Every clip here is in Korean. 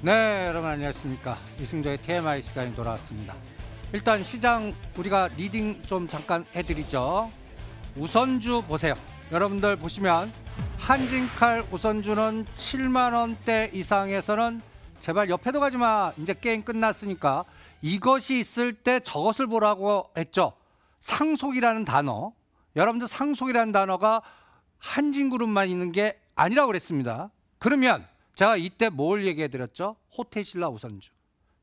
네, 여러분 안녕하십니까. 이승조의 TMI 시간이 돌아왔습니다. 일단 시장 우리가 리딩 좀 잠깐 해드리죠. 우선주 보세요. 여러분들 보시면 한진칼 우선주는 7만원대 이상에서는 제발 옆에도 가지마. 이제 게임 끝났으니까 이것이 있을 때 저것을 보라고 했죠. 상속이라는 단어. 여러분들 상속이라는 단어가 한진그룹만 있는 게 아니라고 그랬습니다. 그러면 제가 이때 뭘 얘기해 드렸죠? 호텔신라 우선주.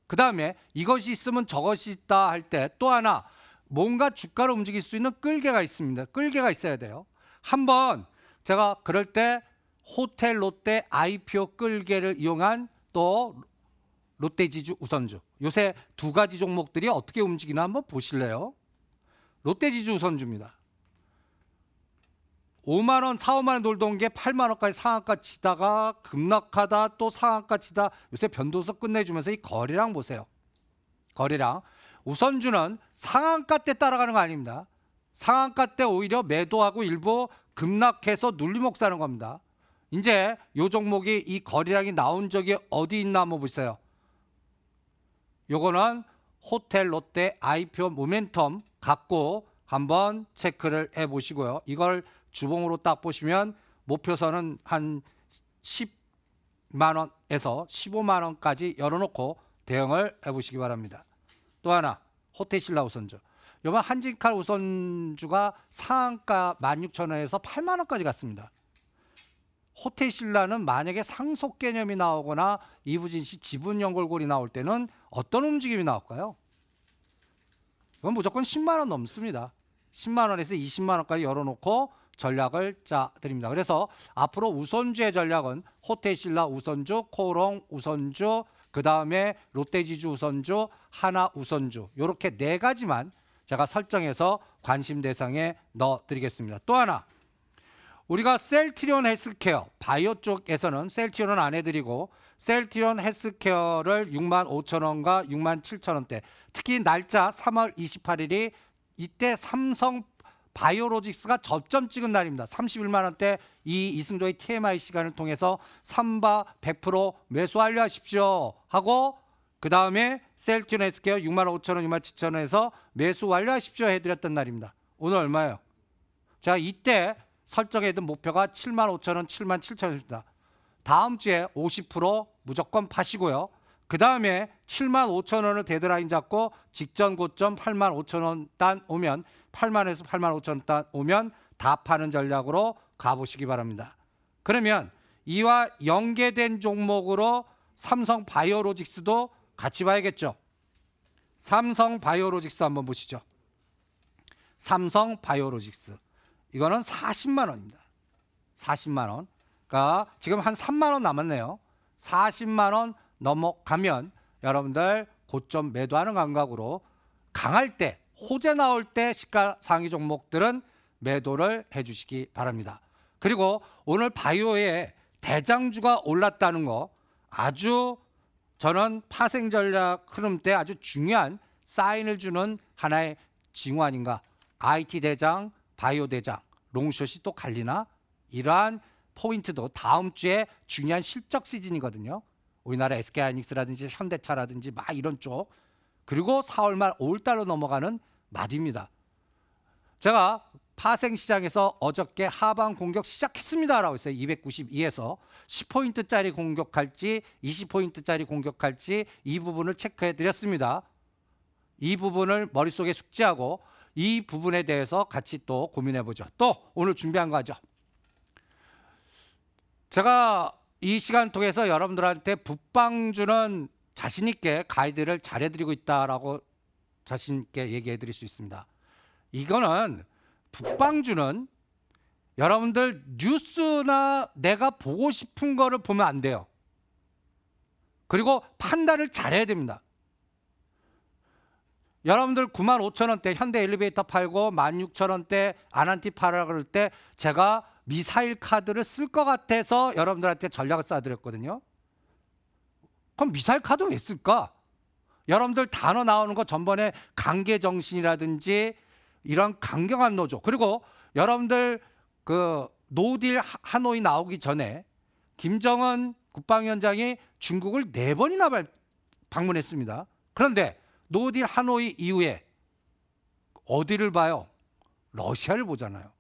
그 다음에 이것이 있으면 저것이 있다 할 때 또 하나 뭔가 주가를 움직일 수 있는 끌개가 있습니다. 끌개가 있어야 돼요. 한번 제가 그럴 때 호텔 롯데 IPO 끌개를 이용한 또 롯데지주 우선주. 요새 두 가지 종목들이 어떻게 움직이나 한번 보실래요? 롯데지주 우선주입니다. 5만원, 4, 5만원 놀던 게 8만원까지 상한가 치다가 급락하다 또 상한가 치다 요새 변동성 끝내주면서 이 거래량 보세요. 거래량. 우선주는 상한가 때 따라가는 거 아닙니다. 상한가 때 오히려 매도하고 일부 급락해서 눌림목 사는 겁니다. 이제 요 종목이 이 거래량이 나온 적이 어디 있나 한번 보세요. 요거는 호텔 롯데 IPO 모멘텀 갖고 한번 체크를 해 보시고요. 이걸 주봉으로 딱 보시면 목표선은 한 10만원에서 15만원까지 열어놓고 대응을 해보시기 바랍니다. 또 하나 호텔신라 우선주. 이번 한진칼 우선주가 상한가 16,000원에서 8만원까지 갔습니다. 호텔신라는 만약에 상속 개념이 나오거나 이부진시 지분 연결고리 나올 때는 어떤 움직임이 나올까요? 이건 무조건 10만원 넘습니다. 10만원에서 20만원까지 열어놓고 전략을 짜드립니다. 그래서 앞으로 우선주의 전략은 호텔신라 우선주, 코오롱 우선주, 그 다음에 롯데지주 우선주, 하나 우선주 이렇게 네 가지만 제가 설정해서 관심 대상에 넣어드리겠습니다. 또 하나 우리가 셀트리온 헬스케어 바이오 쪽에서는 셀트리온은 안 해드리고 셀트리온 헬스케어를 65,000원과 67,000원대 특히 날짜 3월 28일이 이때 삼성 바이오로직스가 접점 찍은 날입니다. 31만원대 이 이승조의 TMI 시간을 통해서 삼바 100% 매수 완료하십시오 하고 그 다음에 셀트리온 헬스케어 65,000원, 67,000원에서 매수 완료하십시오 해드렸던 날입니다. 오늘 얼마예요? 제가 이때 설정해둔 목표가 75,000원, 77,000원입니다. 다음 주에 50% 무조건 파시고요. 그 다음에 75,000원을 데드라인 잡고 직전 고점 85,000원 단 오면 8만원에서 85,000원 단 오면 다 파는 전략으로 가보시기 바랍니다. 그러면 이와 연계된 종목으로 삼성 바이오로직스도 같이 봐야겠죠. 삼성 바이오로직스 한번 보시죠. 삼성 바이오로직스 이거는 40만원입니다. 40만원. 그러니까 지금 한 3만원 남았네요. 40만원 넘어가면 여러분들 고점 매도하는 감각으로 강할 때 호재 나올 때 시가상위 종목들은 매도를 해주시기 바랍니다. 그리고 오늘 바이오의 대장주가 올랐다는 거 아주 저는 파생 전략 흐름 때 아주 중요한 사인을 주는 하나의 징후 아닌가. IT 대장, 바이오 대장, 롱숏이 또 갈리나? 이러한 포인트도 다음 주에 중요한 실적 시즌이거든요. 우리나라 SK하이닉스라든지 현대차라든지 막 이런 쪽 그리고 4월 말 5월 달로 넘어가는 마디입니다. 제가 파생시장에서 어저께 하방 공격 시작했습니다 라고 했어요. 292에서 10포인트짜리 공격할지 20포인트짜리 공격할지 이 부분을 체크해 드렸습니다. 이 부분을 머릿속에 숙지하고 이 부분에 대해서 같이 또 고민해 보죠. 또 오늘 준비한 거 하죠. 제가 이 시간 통해서 여러분들한테 북방주는 자신있게 가이드를 잘해드리고 있다라고 자신있게 얘기해드릴 수 있습니다. 이거는 북방주는 여러분들 뉴스나 내가 보고 싶은 거를 보면 안 돼요. 그리고 판단을 잘해야 됩니다. 여러분들 95,000원대 현대 엘리베이터 팔고 16,000원대 아난티 팔아 그럴 때 제가 미사일 카드를 쓸 것 같아서 여러분들한테 전략을 쏴드렸거든요. 그럼 미사일 카드 왜 쓸까? 여러분들 단어 나오는 거 전번에 강계정신이라든지 이런 강경한 노조 그리고 여러분들 그 노딜 하노이 나오기 전에 김정은 국방위원장이 중국을 4번이나 방문했습니다. 그런데 노딜 하노이 이후에 어디를 봐요? 러시아를 보잖아요.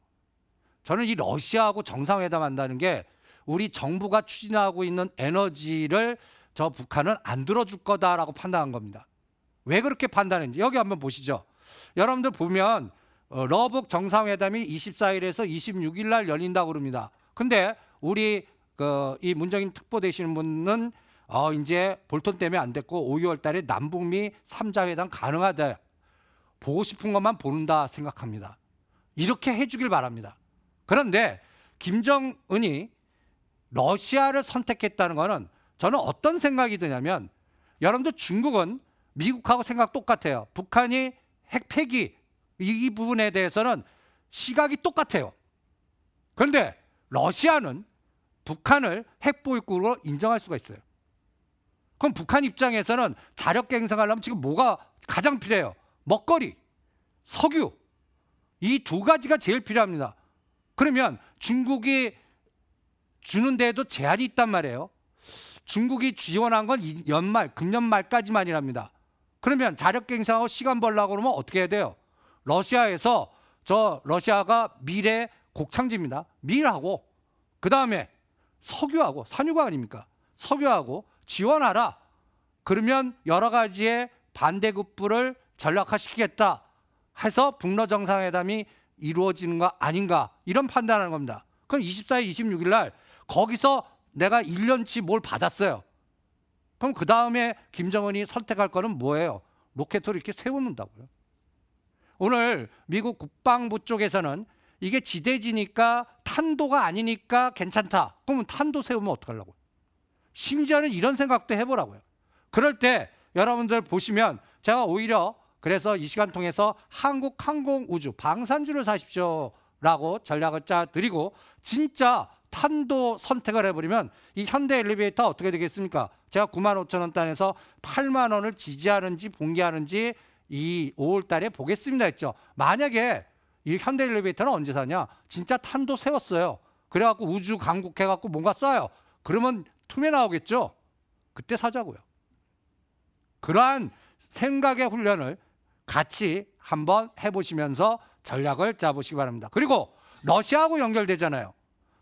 저는 이 러시아하고 정상회담 한다는 게 우리 정부가 추진하고 있는 에너지를 저 북한은 안 들어줄 거다라고 판단한 겁니다. 왜 그렇게 판단했는지 여기 한번 보시죠. 여러분들 보면 러북 정상회담이 24일에서 26일 날 열린다고 그럽니다. 근데 우리 이 문정인 특보 되시는 분은 이제 볼턴 때문에 안 됐고 5, 6월 달에 남북미 3자회담 가능하다. 보고 싶은 것만 본다 생각합니다. 이렇게 해주길 바랍니다. 그런데 김정은이 러시아를 선택했다는 것은 저는 어떤 생각이 드냐면 여러분들 중국은 미국하고 생각 똑같아요. 북한이 핵 폐기 이 부분에 대해서는 시각이 똑같아요. 그런데 러시아는 북한을 핵 보유국으로 인정할 수가 있어요. 그럼 북한 입장에서는 자력 갱생하려면 지금 뭐가 가장 필요해요? 먹거리, 석유 이 두 가지가 제일 필요합니다. 그러면 중국이 주는 데에도 제한이 있단 말이에요. 중국이 지원한 건 금년 말까지만이랍니다. 그러면 자력 갱생하고 시간 벌려고 그러면 어떻게 해야 돼요? 러시아에서 러시아가 밀의 곡창지입니다. 밀하고 그 다음에 석유하고 산유가 아닙니까? 석유하고 지원하라. 그러면 여러 가지의 반대급부를 전략화시키겠다 해서 북러 정상회담이 이루어지는 거 아닌가 이런 판단하는 겁니다. 그럼 24일, 26일 날 거기서 내가 1년치 뭘 받았어요. 그럼 그 다음에 김정은이 선택할 거는 뭐예요? 로켓을 이렇게 세워놓는다고요. 오늘 미국 국방부 쪽에서는 이게 지대지니까 탄도가 아니니까 괜찮다. 그러면 탄도 세우면 어떡하려고요? 심지어는 이런 생각도 해보라고요. 그럴 때 여러분들 보시면 제가 오히려 그래서 이 시간 통해서 한국항공우주 방산주를 사십시오라고 전략을 짜드리고 진짜 탄도 선택을 해버리면 이 현대 엘리베이터 어떻게 되겠습니까? 제가 95,000원단에서 8만 원을 지지하는지 봉기하는지 이 5월 달에 보겠습니다 했죠. 만약에 이 현대 엘리베이터는 언제 사냐? 진짜 탄도 세웠어요. 그래갖고 우주 강국해갖고 뭔가 쏴요. 그러면 틈에 나오겠죠. 그때 사자고요. 그러한 생각의 훈련을 같이 한번 해보시면서 전략을 짜보시기 바랍니다. 그리고 러시아하고 연결되잖아요.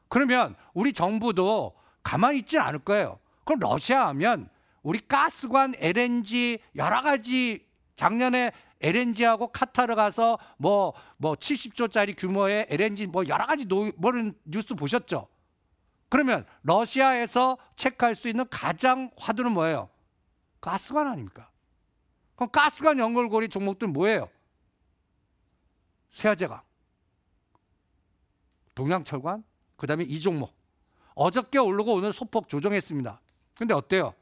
그러면 우리 정부도 가만히 있지 않을 거예요. 그럼 러시아 하면 우리 가스관, LNG 여러 가지 작년에 LNG하고 카타르 가서 뭐 70조짜리 규모의 LNG 뭐 여러 가지 뉴스 보셨죠? 그러면 러시아에서 체크할 수 있는 가장 화두는 뭐예요? 가스관 아닙니까? 그럼 가스관 연결고리 종목들 뭐예요? 세아제강, 동양철관, 그 다음에 이 종목. 어저께 오르고 오늘 소폭 조정했습니다. 근데 어때요?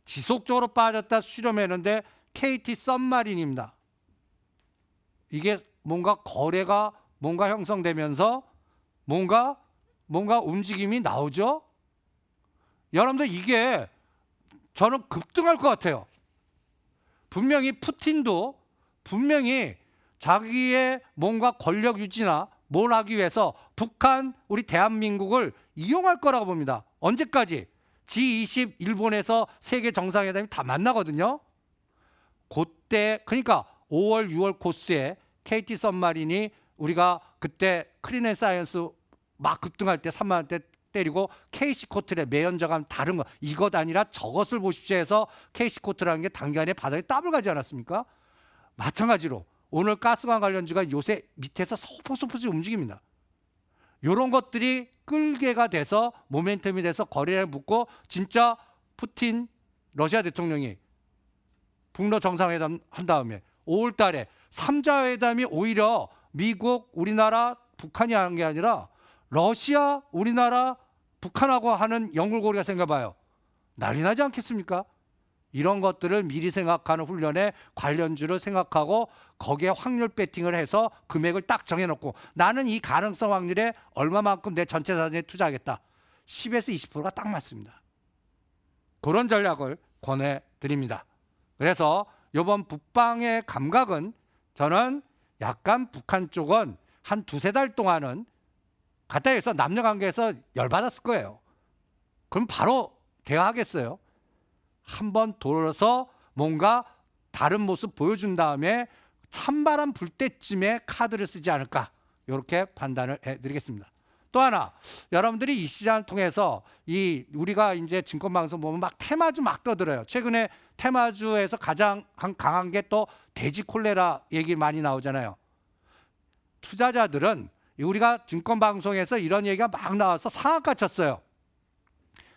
지속적으로 빠졌다 수렴했는데 KT 썸마린입니다. 이게 뭔가 거래가 뭔가 형성되면서 뭔가 움직임이 나오죠? 여러분들 이게 저는 급등할 것 같아요. 분명히 푸틴도 분명히 자기의 뭔가 권력 유지나 뭘 하기 위해서 북한, 우리 대한민국을 이용할 거라고 봅니다. 언제까지? G20 일본에서 세계 정상회담이 다 만나거든요. 그때 그러니까 5월, 6월 코스에 KT 썸마린이 우리가 그때 크린앤사이언스 막 급등할 때 3만 원대 때리고 KC코틀의 매연저감 다른 거 이것 아니라 저것을 보십시오 해서 KC코틀이라는 게 단기간에 바닥에 더블 가지 않았습니까? 마찬가지로 오늘 가스관 관련주가 요새 밑에서 소폭소폭 움직입니다. 이런 것들이 끌개가 돼서 모멘텀이 돼서 거래를 붙고 진짜 푸틴 러시아 대통령이 북러 정상회담 한 다음에 5월 달에 3자 회담이 오히려 미국, 우리나라, 북한이 하는 게 아니라 러시아, 우리나라, 북한하고 하는 연결고리가 생겨봐요. 난리 나지 않겠습니까? 이런 것들을 미리 생각하는 훈련에 관련주를 생각하고 거기에 확률 배팅을 해서 금액을 딱 정해놓고 나는 이 가능성 확률에 얼마만큼 내 전체 자산에 투자하겠다. 10에서 20%가 딱 맞습니다. 그런 전략을 권해드립니다. 그래서 이번 북방의 감각은 저는 약간 북한 쪽은 한 2-3달 동안은 갖다 해서 남녀관계에서 열받았을 거예요. 그럼 바로 대화하겠어요? 한번 돌아서 뭔가 다른 모습 보여준 다음에 찬바람 불 때쯤에 카드를 쓰지 않을까, 이렇게 판단을 해드리겠습니다. 또 하나, 여러분들이 이 시장을 통해서 우리가 이제 증권방송 보면 막 테마주 막 떠들어요. 최근에 테마주에서 가장 강한 게 또 돼지 콜레라 얘기 많이 나오잖아요. 투자자들은 우리가 증권방송에서 이런 얘기가 막 나와서 상한가 쳤어요.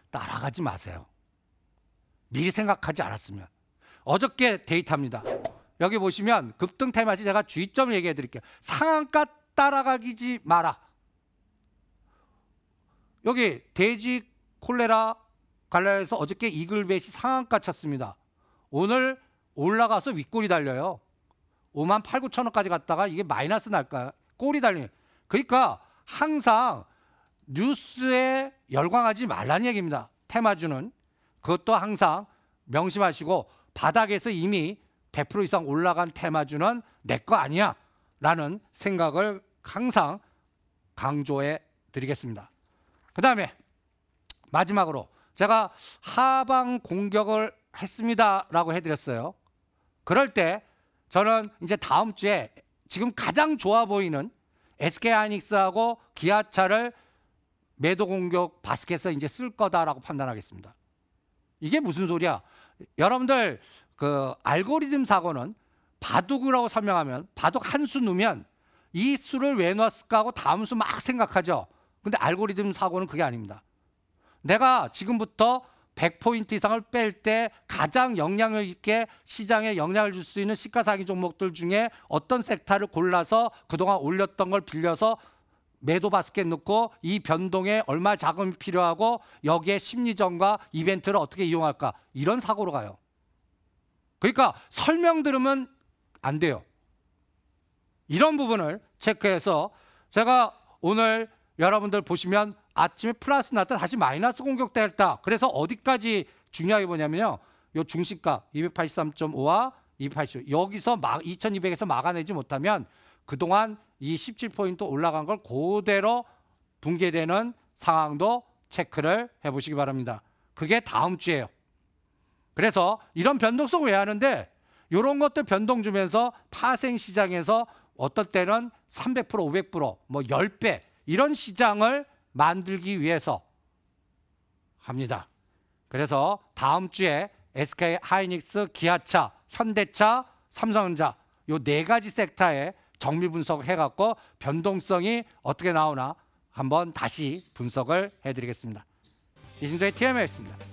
따라가지 마세요. 미리 생각하지 않았으면. 어저께 데이터입니다. 여기 보시면 급등 테마주 제가 주의점을 얘기해 드릴게요. 상한가 따라가기지 마라. 여기 돼지 콜레라 관련해서 어저께 이글벳이 상한가 쳤습니다. 오늘 올라가서 윗골이 달려요. 5만 8, 9천 원까지 갔다가 이게 마이너스 날까요? 꼴이 달리는. 그러니까 항상 뉴스에 열광하지 말라는 얘기입니다. 테마주는. 그것도 항상 명심하시고, 바닥에서 이미 100% 이상 올라간 테마주는 내 거 아니야 라는 생각을 항상 강조해 드리겠습니다. 그 다음에 마지막으로 제가 하방 공격을 했습니다 라고 해드렸어요. 그럴 때 저는 이제 다음 주에 지금 가장 좋아 보이는 SK하이닉스하고 기아차를 매도 공격 바스켓에서 이제 쓸 거다라고 판단하겠습니다. 이게 무슨 소리야? 여러분들 그 알고리즘 사고는 바둑이라고 설명하면, 바둑 한 수 넣으면 이 수를 왜 넣었을까 하고 다음 수 막 생각하죠. 근데 알고리즘 사고는 그게 아닙니다. 내가 지금부터 100포인트 이상을 뺄 때 가장 영향력 있게 시장에 영향을 줄 수 있는 시가상위 종목들 중에 어떤 섹터를 골라서 그동안 올렸던 걸 빌려서 매도 바스켓 넣고 이 변동에 얼마 자금이 필요하고 여기에 심리전과 이벤트를 어떻게 이용할까, 이런 사고로 가요. 그러니까 설명 들으면 안 돼요. 이런 부분을 체크해서, 제가 오늘 여러분들 보시면 아침에 플러스 났다 다시 마이너스 공격됐다. 그래서 어디까지 중요하게 보냐면요, 요 중시가 283.5와 280, 여기서 2200에서 막아내지 못하면 그동안 이 17포인트 올라간 걸 그대로 붕괴되는 상황도 체크를 해보시기 바랍니다. 그게 다음 주예요. 그래서 이런 변동성 왜 하는데, 이런 것들 변동 주면서 파생 시장에서 어떨 때는 300%, 500%, 뭐 10배 이런 시장을 만들기 위해서 합니다. 그래서 다음 주에 SK하이닉스, 기아차, 현대차, 삼성전자 요 4가지 섹터에 정밀 분석을 해갖고 변동성이 어떻게 나오나 한번 다시 분석을 해드리겠습니다. 이진도의 TMA였습니다.